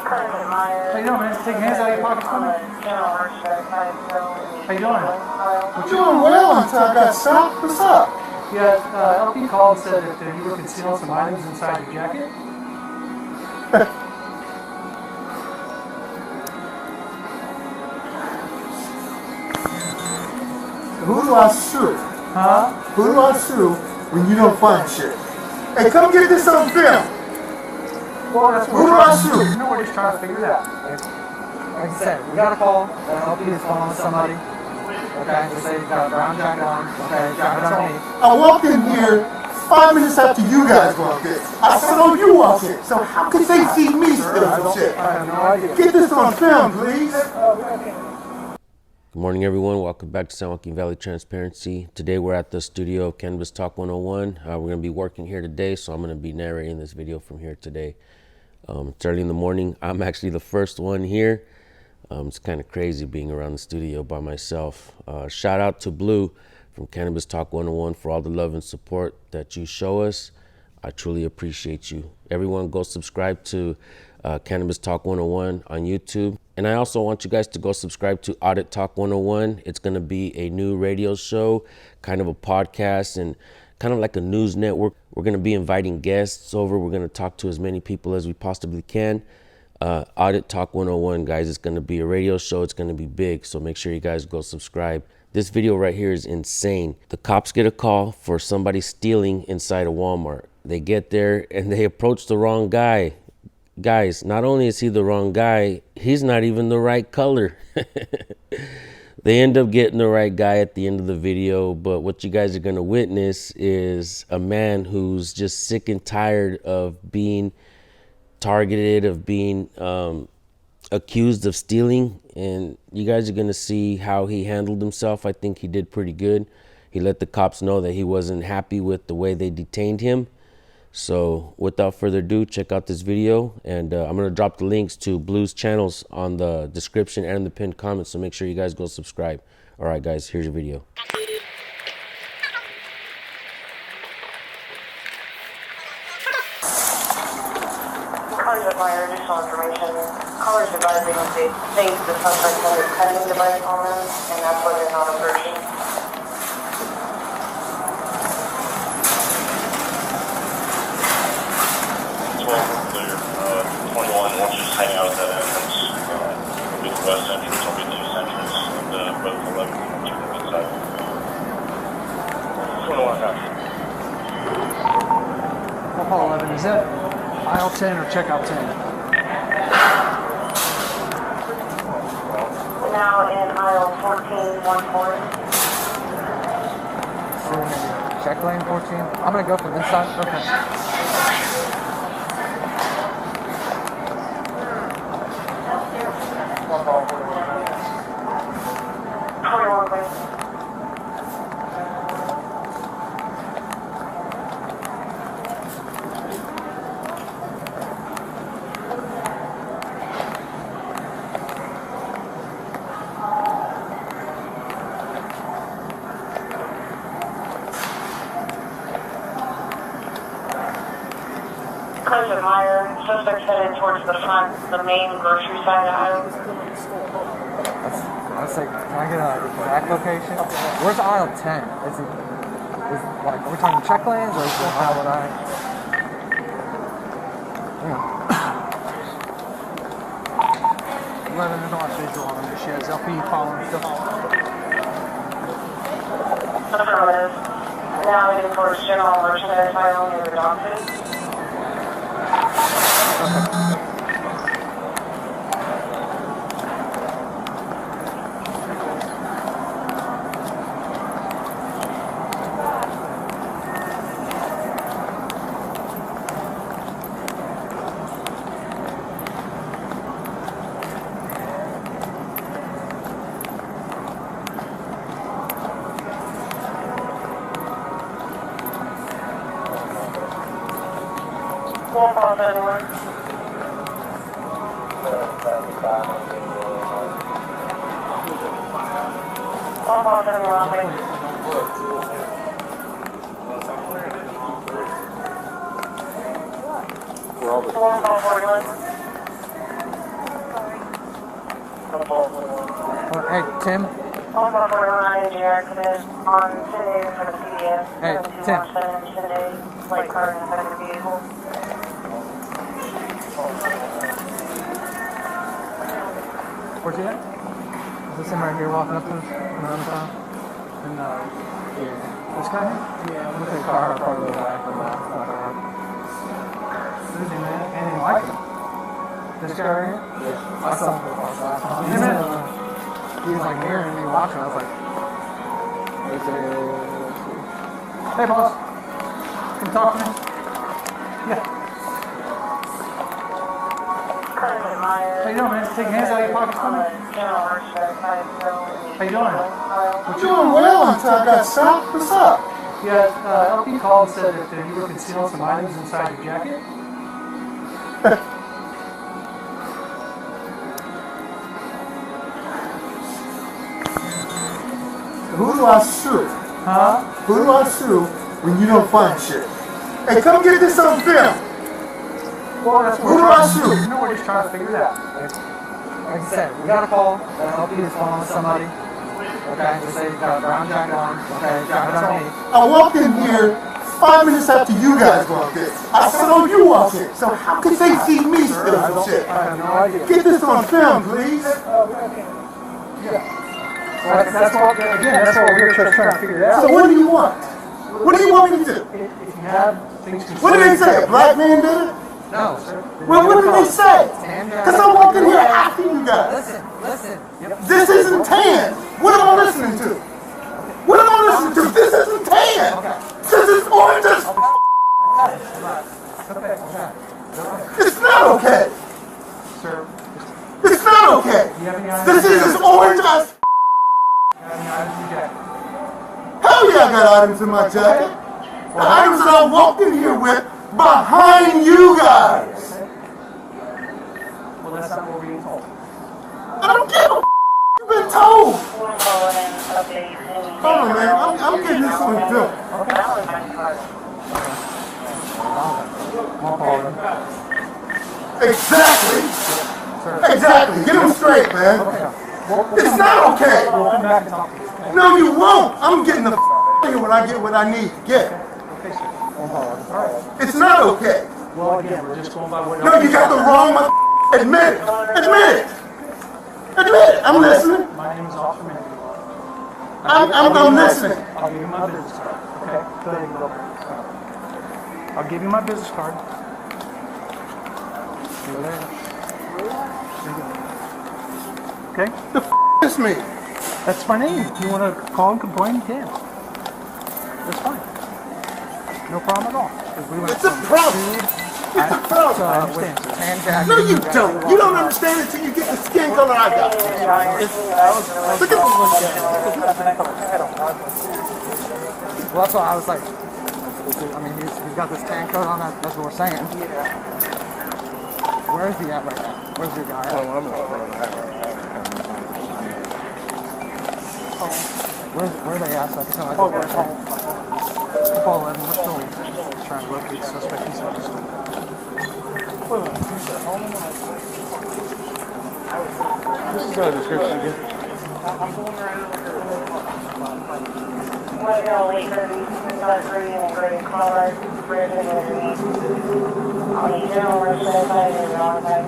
How you doing, man? Take your hands out of your pockets for me. How you doing? I'm doing well until I got stopped. What's up? Yeah, LP called and said that you were concealing some items inside your jacket. Who do I sue? Huh? Who do I sue when you don't find shit? Hey, come get this on film. Well, that's Who do I sue? You know, we're just trying to figure it out. Like I said, we got a call that LP is following somebody. Okay, they say you got a brown jacket on. Okay, got it on me. I walked in here 5 minutes after you guys walked in. I said, oh, you walked in. So how could they see me steal some shit? I have no idea. Get this on film, please. Good morning, everyone. Welcome back to San Joaquin Valley Transparency. Today we're at the studio of Cannabis Talk 101. We're going to be working here today, so I'm going to be narrating this video from here today. It's early in the morning. I'm actually the first one here. It's kind of crazy being around the studio by myself. Shout out to Blue from Cannabis Talk 101 for all the love and support that you show us. I truly appreciate you. Everyone go subscribe to Cannabis Talk 101 on YouTube. And I also want you guys to go subscribe to Audit Talk 101. It's going to be a new radio show, kind of a podcast, and kind of like a news network. We're going to be inviting guests over. We're going to talk to as many people as we possibly can. Audit Talk 101, guys, it's going to be a radio show. It's going to be big, so make sure you guys go subscribe. This video right here is insane. The cops get a call for somebody stealing inside a Walmart. They get there and they approach the wrong guy. Guys, not only is he the wrong guy, he's not even the right color. They end up getting the right guy at the end of the video, but what you guys are going to witness is a man who's just sick and tired of being targeted, of being accused of stealing, and you guys are going to see how he handled himself. I think he did pretty good. He let the cops know that he wasn't happy with the way they detained him. So without further ado, check out this video, and I'm going to drop the links to Blue's channels on the description and the pinned comments, so make sure you guys go subscribe. All right, guys, here's your video. Callers require additional information. Callers advising that they think the suspect has a pending device on them, and that's why they're not approaching. Clear. 21, won't you just hang out at that entrance? It'll be the west entrance, it'll be the east entrance, and both 11 you can inside. 21, guys. I'll call 11. Is that aisle 10 or checkout 10? Now in aisle 14, 140. Check lane 14. I'm going to go from inside. Okay. Close admire. Suspects headed towards the front, the main grocery side aisle. Let's say, can I get an exact location? Where's aisle 10? Is like, are we talking check lanes or is it how would I? Yeah. 11 is not visual on the sheds. LP following stuff. Affirmative. Now heading towards general merchandise aisle near the dog food. One pause, anyone. One pause, anyone, please. One pause, 41. Hey, Tim. On 149 accident on 10 for the PDF. Hey, Tim. 10 light car inside the vehicle. Where's he at? Is this him right here walking up to us? And, yeah. This guy here? Yeah. Look at the car, probably go back. Who's he, man? I didn't like him. This guy right here? Yeah. I saw him go last time. He was like nearing me watching. I was like, hey, boss. Can you talk to me? Yeah. How you doing, man? Take your hands out of your pockets for me. How you doing? I'm doing well until I got stopped. What's up? Yeah, LP called and said that you were concealing some items inside your jacket. Who do I sue? Huh? Who do I sue when you don't find shit? Hey, come get this on film. Well, that's Who do I sue? You know, we're just trying to figure it out. Like I said, we got a call that LP is following somebody. Okay, they say you got a brown jacket on. Okay, jacket on me. I walked in here 5 minutes after you guys walked in. I saw you walk in. So how could they see me steal some shit? I have no idea. Get this on film, please. That's what, again, that's what we're just trying to figure out. So what do you want? What do you want me to do? If you have things to What did they say? A black man did it? No, sir. Well, what did they say? Because I walked in here after you guys. Listen. Yep. This isn't tan. What am I listening to? What am I listening to? This isn't tan. This is orange as It's not okay. Sir, It's not okay. do you have any items? This is as orange as Do you have any items in your jacket? Hell yeah, I got items in my jacket. The items that I walked in here with behind you guys. Well, that's not what we're being told. I don't give a You've been told. Hold on, man. I'm getting this on film. Exactly. Exactly. Get them straight, man. It's not okay. We'll come back and talk to you. No, you won't. I'm getting the here when I get what I need to get. Okay, sir. Alright. It's not okay. Well, again, we're just going by what... No, you got the wrong Admit it. Admit it. Admit it. I'm listening. My name is Officer Manning. I'm listening. I'll give you my business card. Okay? Go ahead and go. I'll give you my business card. Go there. Okay? The is me. That's my name. If you want to call and complain, you can. That's fine. No problem at all. It's a problem. It's a problem. I understand. No, you don't. You don't understand it until you get the skin color I got. Look at Well, that's why I was like, I mean, he's got this tan coat on, that's what we're saying. Where is he at right now? Where's your guy at? Where are they at? So I can tell Paul 11, we're still trying to locate the suspect. He's not just This is a description again. I'm going around with the Lincoln, got green and gray collar, red and underneath. On the general left side and the wrong side.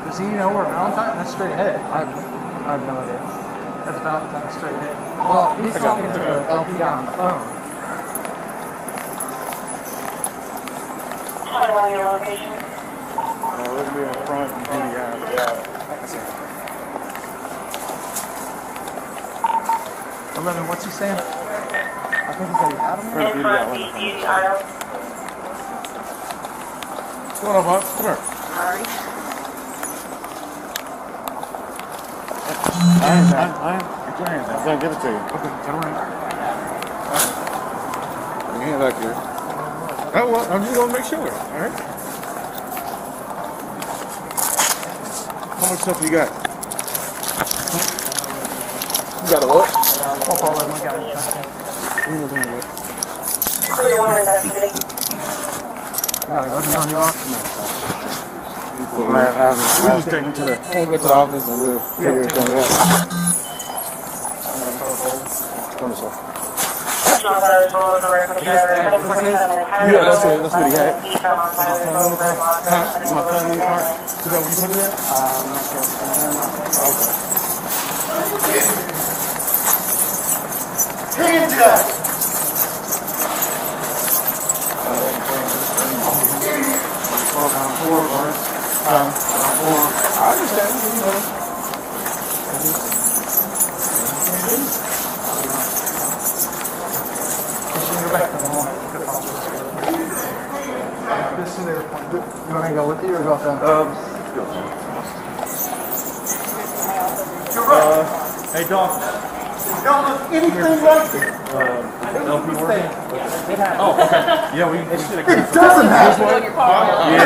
Does he know where Valentine? That's straight ahead. I have no idea. That's Valentine straight ahead. Well, he's talking to the LP on the phone. Tell me your location. It'll be in front and yeah. 11, what's he saying? I think he said he had him. In front, easy aisle. What's going on, Bob? Come here. Sorry. Get your hands out. I'm going to give it to you. Okay, turn around. Put your hand back here. Oh, well, I'm just going to make sure. All right? How much stuff you got? You got a what? I'll follow my guy. Clear one investigating. Wasn't on your office? We'll just take him to the office and we'll figure it out. Yeah, that's it. That's what he had. My family card. Is that what you put in there? I'm not sure. Hands up! I understand. You know. This is their point. You want me to go with you or go with them? You're right. Hey, Don. You don't look anything like it. Oh, okay. Yeah, we It doesn't happen.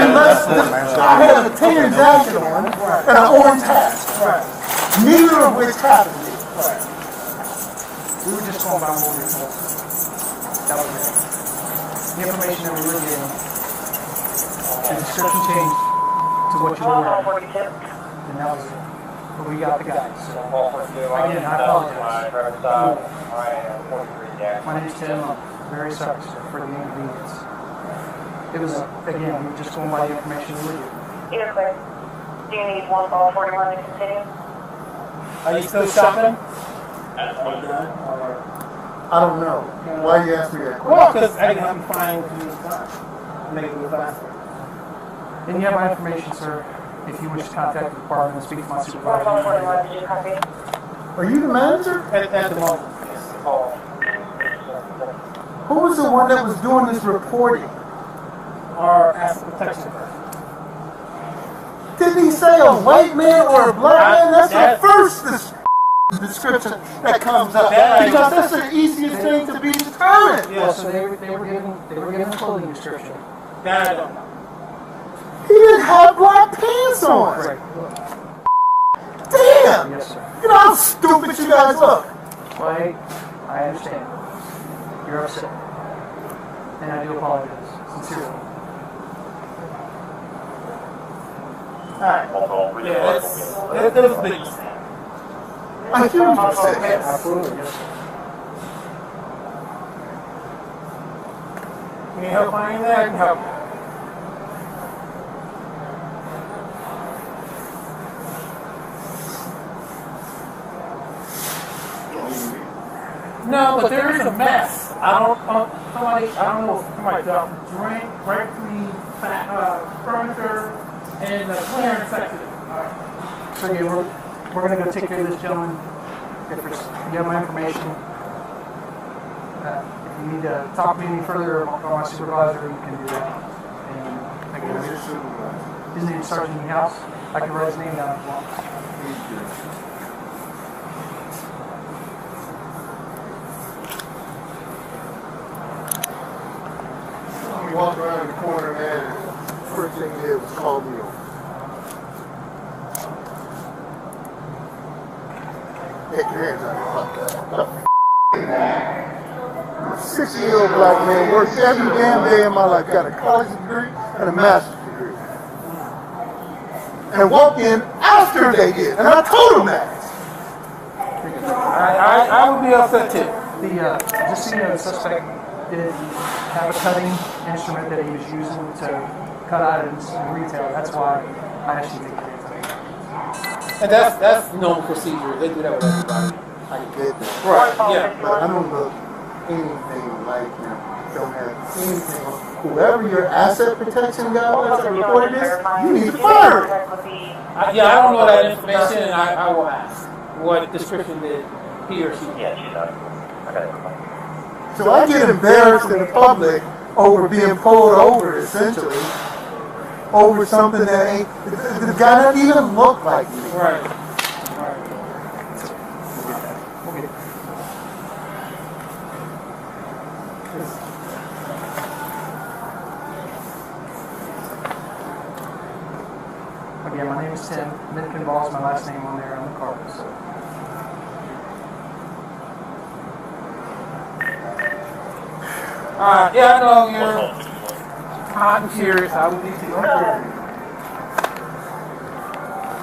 Unless I had a tan jacket on and an orange hat. Neither of which happened. We were just going by what we were told. That was it. The information that we were getting, the description changed to what you were wearing. And that was it. But we got the guys. So, again, I apologize. My name's Tim. I'm very sorry, sir, for the inconvenience. It was, again, we were just going by the information we were given. You're clear. Do you need one call 41 to continue? Are you still shopping? I don't know. Why you ask me that question? Well, because I'm fine to use time. Make it go faster. And you have my information, sir. If you wish to contact the department and speak to my Call supervisor. 41, did you copy? Are you the manager? At the moment, yes. Who was the one that was doing this reporting? Our asset protection person. Didn't he say a white man or a black man? That's the first description that comes up. Because that's the easiest thing to be determined. Yeah, so they were given a clothing description. That I don't know. He didn't have black pants on. Right. Damn! Yes, sir. You know how stupid you guys look. Well, I understand. You're upset. And I do apologize. Sincerely. Alright. Yeah, that was big. I hear what you're saying. Absolutely, yes, sir. You need help finding that? I can help you. No, but there is a mess. I don't know if somebody dropped a drink right through the furniture and the clearance section. So yeah, we're gonna go take care of this gentleman. If you have my information, if you need to talk to me any further or my supervisor, you can do that. And again, his name is Sergeant House. I can write his name down if you want. We walked around the corner, man, and first thing he did was call me over. Take your hands out of your pocket. 60-year-old black man works every damn day in my life, got a college degree and a master's degree. And walked in after they did, and I told them that. I would be upset too. Just so you know, the suspect did have a cutting instrument that he was using to cut items in retail. That's why I asked you to take your hands off. And that's normal procedure. They do that with everybody. I get that. Right, yeah. But I don't look anything like him. Don't have anything. Whoever your asset protection guy was that reported this, you need to fire him. I don't know that information, and I will ask what description did he or she. Yeah, she's not. I got it. So I get embarrassed in the public over being pulled over, essentially, over something that ain't, the guy doesn't even look like me. Right. Again, my name is Tim. Minkin Ball is my last name on there on the card. So. Yeah, I know you're hot and furious. I would be too.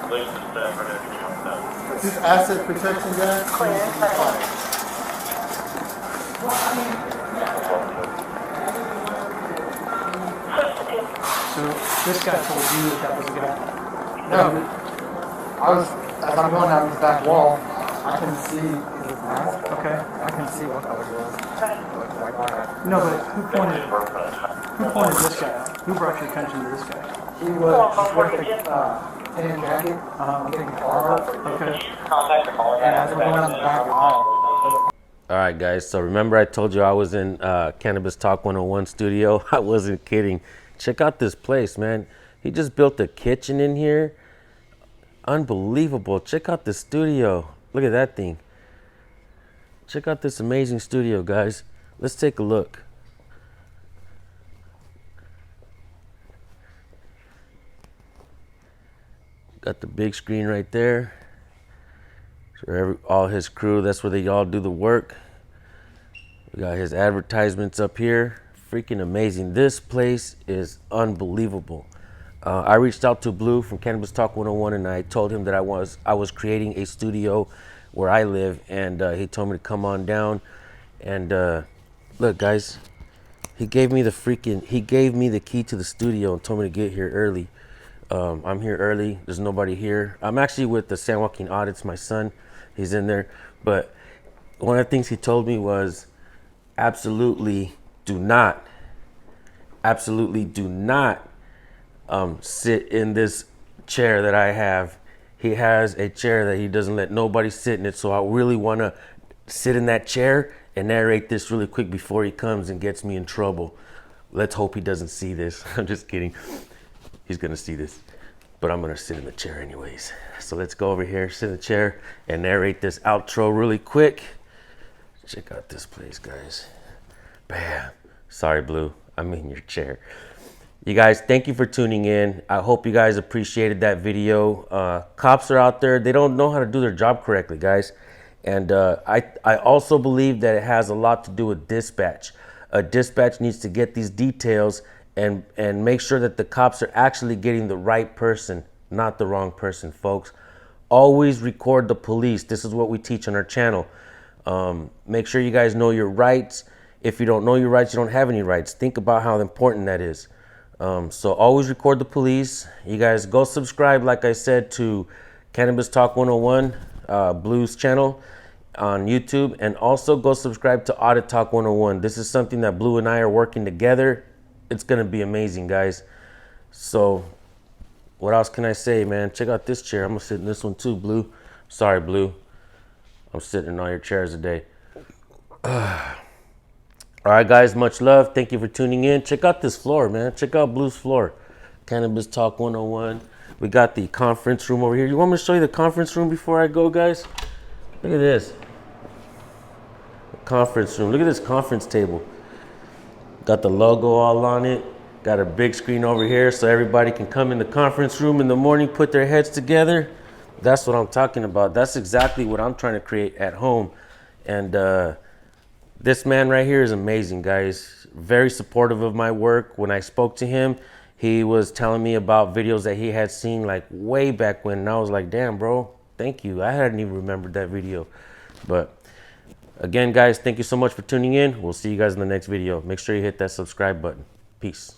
Ladies and staff are going to be on that. This asset protection guy. Clear. So this guy told you that was a guy. No, as I'm going down this back wall, I can see his mask. Okay. I can see what color it was. Like that. No, but who pointed this guy out? Who brought your attention to this guy? He was wearing a tan jacket. I'm thinking collar. Okay. And as we're going down the back wall, All right, guys. So remember I told you I was in Cannabis Talk 101 studio? I wasn't kidding. Check out this place, man. He just built a kitchen in here. Unbelievable. Check out the studio. Look at that thing. Check out this amazing studio, guys. Let's take a look. Got the big screen right there. So all his crew, that's where they all do the work. We got his advertisements up here. Freaking amazing. This place is unbelievable. I reached out to Blue from Cannabis Talk 101 and I told him that I was creating a studio where I live, and he told me to come on down. And look, guys, he gave me the key to the studio and told me to get here early. I'm here early. There's nobody here. I'm actually with the San Joaquin Audits. My son, he's in there. But one of the things he told me was absolutely do not sit in this chair that I have. He has a chair that he doesn't let nobody sit in it. So I really want to sit in that chair and narrate this really quick before he comes and gets me in trouble. Let's hope he doesn't see this. I'm just kidding. He's going to see this. But I'm going to sit in the chair anyways. So let's go over here, sit in the chair, and narrate this outro really quick. Check out this place, guys. Bam. Sorry, Blue. I'm in your chair. You guys, thank you for tuning in. I hope you guys appreciated that video. Cops are out there. They don't know how to do their job correctly, guys. And I also believe that it has a lot to do with dispatch. Dispatch needs to get these details and make sure that the cops are actually getting the right person, not the wrong person, folks. Always record the police. This is what we teach on our channel. Make sure you guys know your rights. If you don't know your rights, you don't have any rights. Think about how important that is. So always record the police. You guys go subscribe, like I said, to Cannabis Talk 101, Blue's channel on YouTube, and also go subscribe to Audit Talk 101. This is something that Blue and I are working together. It's gonna be amazing, guys. So what else can I say, man? Check out this chair. I'm gonna sit in this one too, Blue. Sorry, Blue. I'm sitting in all your chairs today. All right, guys, much love. Thank you for tuning in. Check out this floor, man. Check out Blue's floor. Cannabis Talk 101. We got the conference room over here. You want me to show you the conference room before I go, guys? Look at this. The conference room. Look at this conference table. Got the logo all on it. Got a big screen over here so everybody can come in the conference room in the morning, put their heads together. That's what I'm talking about. That's exactly what I'm trying to create at home. And this man right here is amazing, guys. Very supportive of my work. When I spoke to him, he was telling me about videos that he had seen like way back when. And I was like, damn, bro, thank you. I hadn't even remembered that video. But again, guys, thank you so much for tuning in. We'll see you guys in the next video. Make sure you hit that subscribe button. Peace.